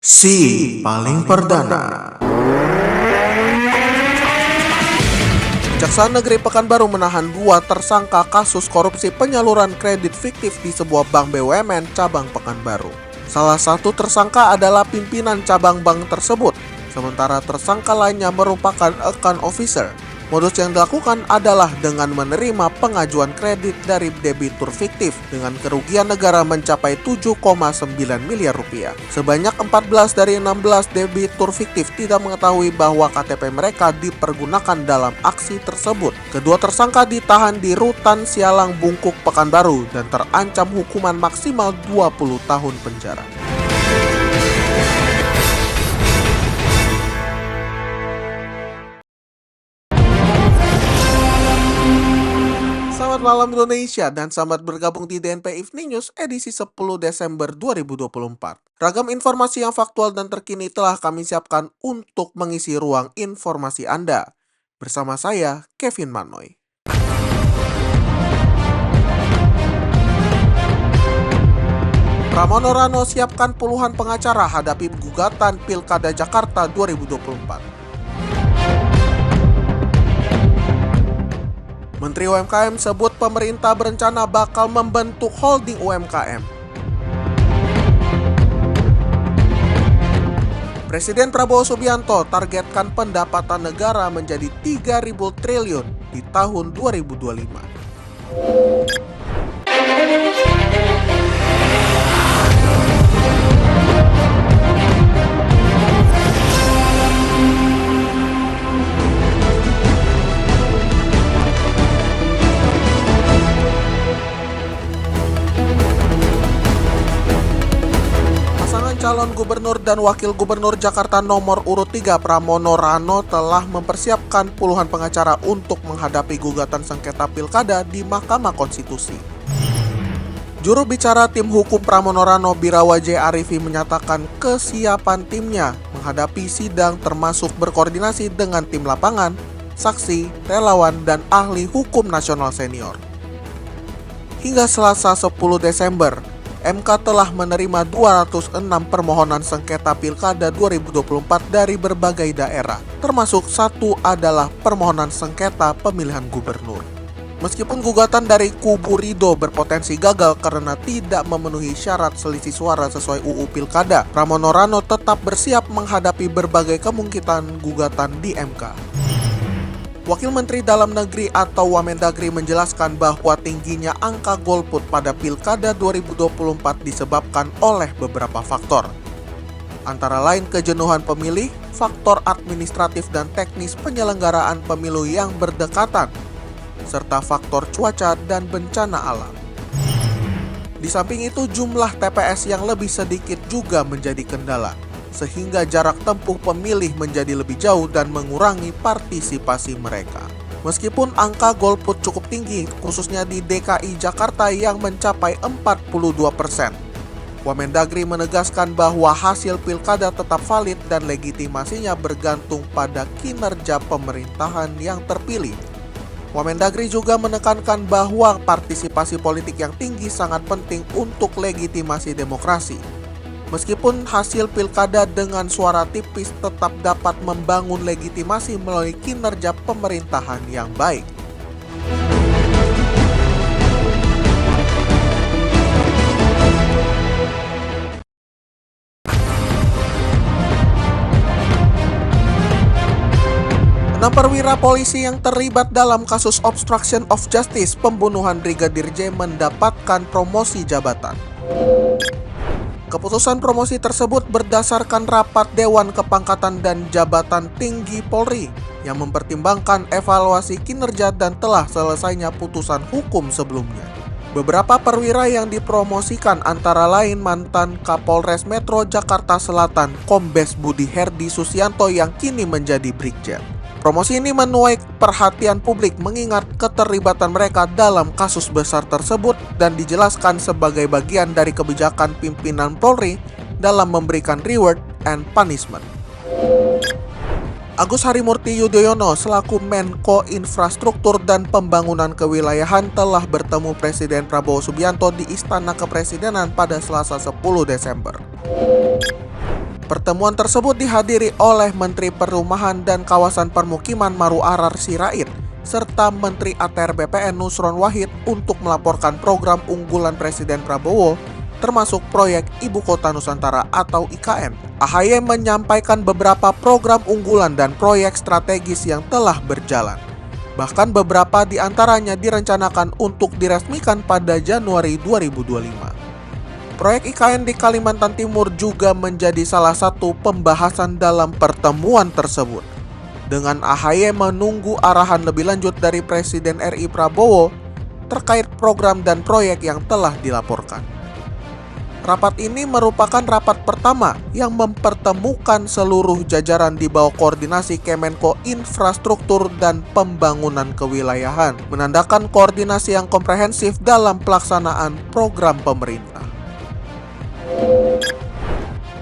Si paling perdana. Kejaksaan Negeri Pekanbaru menahan 2 tersangka kasus korupsi penyaluran kredit fiktif di sebuah bank BUMN cabang Pekanbaru. Salah satu tersangka adalah pimpinan cabang bank tersebut, sementara tersangka lainnya merupakan account officer. Modus yang dilakukan adalah dengan menerima pengajuan kredit dari debitur fiktif dengan kerugian negara mencapai 7,9 miliar rupiah. Sebanyak 14 dari 16 debitur fiktif tidak mengetahui bahwa KTP mereka dipergunakan dalam aksi tersebut. Kedua tersangka ditahan di Rutan Sialang Bungkuk Pekanbaru dan terancam hukuman maksimal 20 tahun penjara. Selamat malam Indonesia dan selamat bergabung di DNP Evening News edisi 10 Desember 2024. Ragam informasi yang faktual dan terkini telah kami siapkan untuk mengisi ruang informasi Anda. Bersama saya, Kevin Manoy. Pramono Rano siapkan puluhan pengacara hadapi gugatan Pilkada Jakarta 2024. Menteri UMKM sebut pemerintah berencana bakal membentuk holding UMKM. Presiden Prabowo Subianto targetkan pendapatan negara menjadi 3.000 triliun di tahun 2025. Calon Gubernur dan Wakil Gubernur Jakarta nomor urut 3 Pramono Rano telah mempersiapkan puluhan pengacara untuk menghadapi gugatan sengketa pilkada di Mahkamah Konstitusi. Juru bicara tim hukum Pramono Rano Birawa J. Arifi menyatakan kesiapan timnya menghadapi sidang termasuk berkoordinasi dengan tim lapangan, saksi, relawan, dan ahli hukum nasional senior. Hingga Selasa 10 Desember, MK telah menerima 206 permohonan sengketa Pilkada 2024 dari berbagai daerah, termasuk satu adalah permohonan sengketa pemilihan gubernur. Meskipun gugatan dari kubu Ridho berpotensi gagal karena tidak memenuhi syarat selisih suara sesuai UU Pilkada, Pramono Rano tetap bersiap menghadapi berbagai kemungkinan gugatan di MK. Wakil Menteri Dalam Negeri atau Wamendagri menjelaskan bahwa tingginya angka golput pada Pilkada 2024 disebabkan oleh beberapa faktor. Antara lain kejenuhan pemilih, faktor administratif dan teknis penyelenggaraan pemilu yang berdekatan, serta faktor cuaca dan bencana alam. Di samping itu, jumlah TPS yang lebih sedikit juga menjadi kendala, sehingga jarak tempuh pemilih menjadi lebih jauh dan mengurangi partisipasi mereka. Meskipun angka golput cukup tinggi, khususnya di DKI Jakarta yang mencapai 42%. Wamendagri menegaskan bahwa hasil pilkada tetap valid dan legitimasinya bergantung pada kinerja pemerintahan yang terpilih. Wamendagri juga menekankan bahwa partisipasi politik yang tinggi sangat penting untuk legitimasi demokrasi. Meskipun hasil pilkada dengan suara tipis tetap dapat membangun legitimasi melalui kinerja pemerintahan yang baik. Enam perwira polisi yang terlibat dalam kasus obstruction of justice pembunuhan Brigadir J mendapatkan promosi jabatan. Keputusan promosi tersebut berdasarkan rapat Dewan Kepangkatan dan Jabatan Tinggi Polri yang mempertimbangkan evaluasi kinerja dan telah selesainya putusan hukum sebelumnya. Beberapa perwira yang dipromosikan antara lain mantan Kapolres Metro Jakarta Selatan Kombes Budi Herdi Susianto yang kini menjadi Brigjen. Promosi ini menuai perhatian publik mengingat keterlibatan mereka dalam kasus besar tersebut dan dijelaskan sebagai bagian dari kebijakan pimpinan Polri dalam memberikan reward and punishment. Agus Harimurti Yudhoyono selaku Menko Infrastruktur dan Pembangunan Kewilayahan telah bertemu Presiden Prabowo Subianto di Istana Kepresidenan pada Selasa 10 Desember. Pertemuan tersebut dihadiri oleh Menteri Perumahan dan Kawasan Permukiman Maru Arar Sirait serta Menteri ATR BPN Nusron Wahid untuk melaporkan program unggulan Presiden Prabowo termasuk proyek Ibu Kota Nusantara atau IKN. AHY menyampaikan beberapa program unggulan dan proyek strategis yang telah berjalan. Bahkan beberapa di antaranya direncanakan untuk diresmikan pada Januari 2025. Proyek IKN di Kalimantan Timur juga menjadi salah satu pembahasan dalam pertemuan tersebut. Dengan AHY menunggu arahan lebih lanjut dari Presiden RI Prabowo terkait program dan proyek yang telah dilaporkan. Rapat ini merupakan rapat pertama yang mempertemukan seluruh jajaran di bawah koordinasi Kemenko Infrastruktur dan Pembangunan Kewilayahan, menandakan koordinasi yang komprehensif dalam pelaksanaan program pemerintah.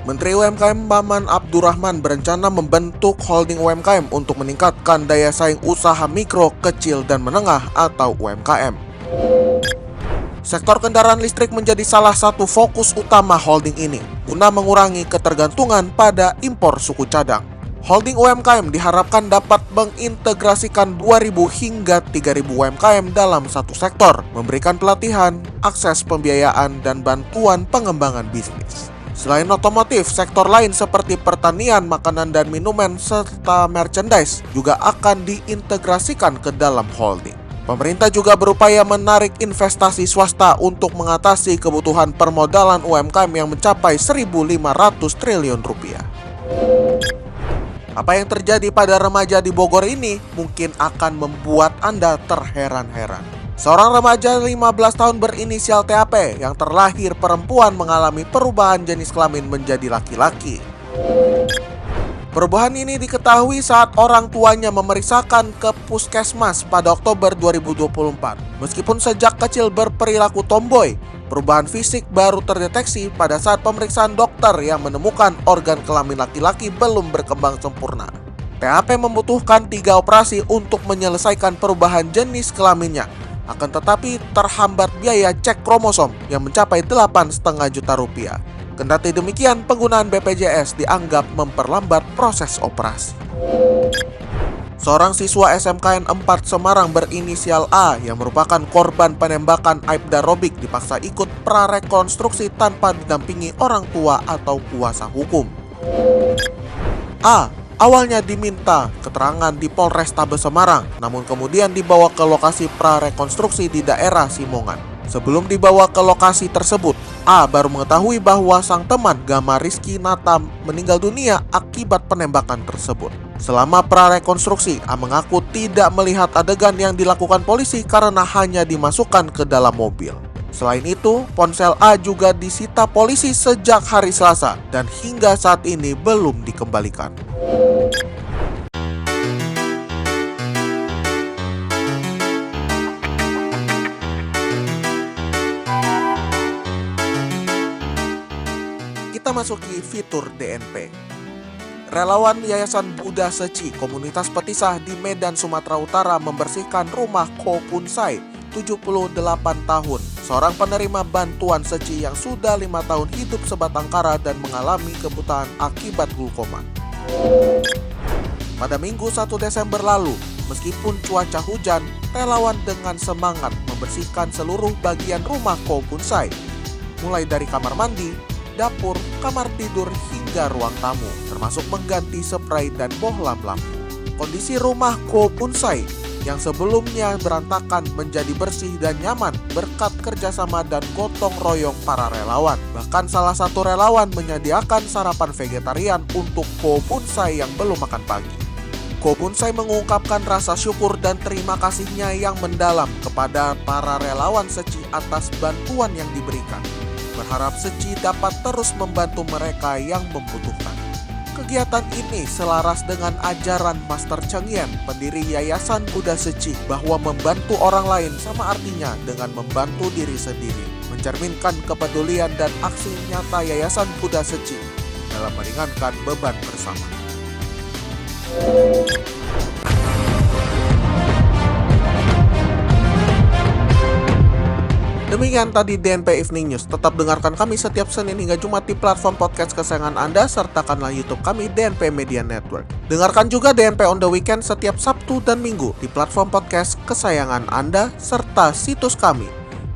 Menteri UMKM Maman Abdurrahman berencana membentuk holding UMKM untuk meningkatkan daya saing usaha mikro, kecil, dan menengah atau UMKM. Sektor kendaraan listrik menjadi salah satu fokus utama holding ini, guna mengurangi ketergantungan pada impor suku cadang. Holding UMKM diharapkan dapat mengintegrasikan 2.000 hingga 3.000 UMKM dalam satu sektor, memberikan pelatihan, akses pembiayaan, dan bantuan pengembangan bisnis. Selain otomotif, sektor lain seperti pertanian, makanan dan minuman, serta merchandise juga akan diintegrasikan ke dalam holding. Pemerintah juga berupaya menarik investasi swasta untuk mengatasi kebutuhan permodalan UMKM yang mencapai 1.500 triliun rupiah. Apa yang terjadi pada remaja di Bogor ini mungkin akan membuat Anda terheran-heran. Seorang remaja 15 tahun berinisial TAP yang terlahir perempuan mengalami perubahan jenis kelamin menjadi laki-laki. Perubahan ini diketahui saat orang tuanya memeriksakan ke puskesmas pada Oktober 2024. Meskipun sejak kecil berperilaku tomboy, perubahan fisik baru terdeteksi pada saat pemeriksaan dokter yang menemukan organ kelamin laki-laki belum berkembang sempurna. TAP membutuhkan 3 operasi untuk menyelesaikan perubahan jenis kelaminnya. Akan tetapi terhambat biaya cek kromosom yang mencapai 8,5 juta rupiah. Kendati demikian, penggunaan BPJS dianggap memperlambat proses operasi. Seorang siswa SMKN 4 Semarang berinisial A yang merupakan korban penembakan Aibda Robik dipaksa ikut prarekonstruksi tanpa didampingi orang tua atau kuasa hukum. A awalnya diminta keterangan di Polrestabes Semarang, namun kemudian dibawa ke lokasi prarekonstruksi di daerah Simongan. Sebelum dibawa ke lokasi tersebut, A baru mengetahui bahwa sang teman Gama Rizky Nata meninggal dunia akibat penembakan tersebut. Selama prarekonstruksi, A mengaku tidak melihat adegan yang dilakukan polisi karena hanya dimasukkan ke dalam mobil. Selain itu, ponsel A juga disita polisi sejak hari Selasa dan hingga saat ini belum dikembalikan. Kita masuki fitur DNP. Relawan Yayasan Buddha Seci Komunitas Petisah di Medan, Sumatera Utara membersihkan rumah Ko Punsai, 78 tahun, seorang penerima bantuan seci yang sudah 5 tahun hidup sebatang kara dan mengalami kebutaan akibat glaukoma. Pada Minggu 1 Desember lalu, meskipun cuaca hujan, relawan dengan semangat membersihkan seluruh bagian rumah Ko Punsai, mulai dari kamar mandi, dapur, kamar tidur, hingga ruang tamu, termasuk mengganti spray dan bohlam lampu. Kondisi rumah Ko Punsai yang sebelumnya berantakan menjadi bersih dan nyaman berkat kerjasama dan gotong royong para relawan. Bahkan salah satu relawan menyediakan sarapan vegetarian untuk Ko Punsai yang belum makan pagi. Ko Punsai mengungkapkan rasa syukur dan terima kasihnya yang mendalam kepada para relawan Seci atas bantuan yang diberikan. Berharap Seci dapat terus membantu mereka yang membutuhkan. Kegiatan ini selaras dengan ajaran Master Cheng Yen, pendiri Yayasan Buddha Seci, bahwa membantu orang lain sama artinya dengan membantu diri sendiri, mencerminkan kepedulian dan aksi nyata Yayasan Buddha Seci dalam meringankan beban bersama. Demikian tadi DNP Evening News. Tetap dengarkan kami setiap Senin hingga Jumat di platform podcast kesayangan Anda, sertakanlah YouTube kami DNP Media Network. Dengarkan juga DNP on the Weekend setiap Sabtu dan Minggu di platform podcast kesayangan Anda, serta situs kami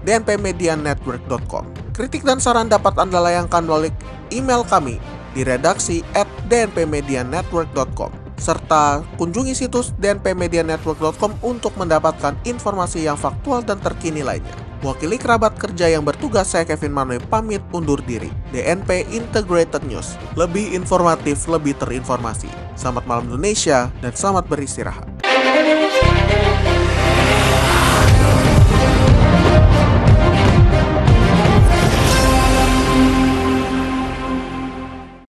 dnpmedianetwork.com. Kritik dan saran dapat Anda layangkan melalui email kami di redaksi @dnpmedianetwork.com. Serta kunjungi situs dnpmedianetwork.com untuk mendapatkan informasi yang faktual dan terkini lainnya. Wakili kerabat kerja yang bertugas, saya Kevin Manuel pamit undur diri. DNP Integrated News, lebih informatif, lebih terinformasi. Selamat malam Indonesia dan selamat beristirahat.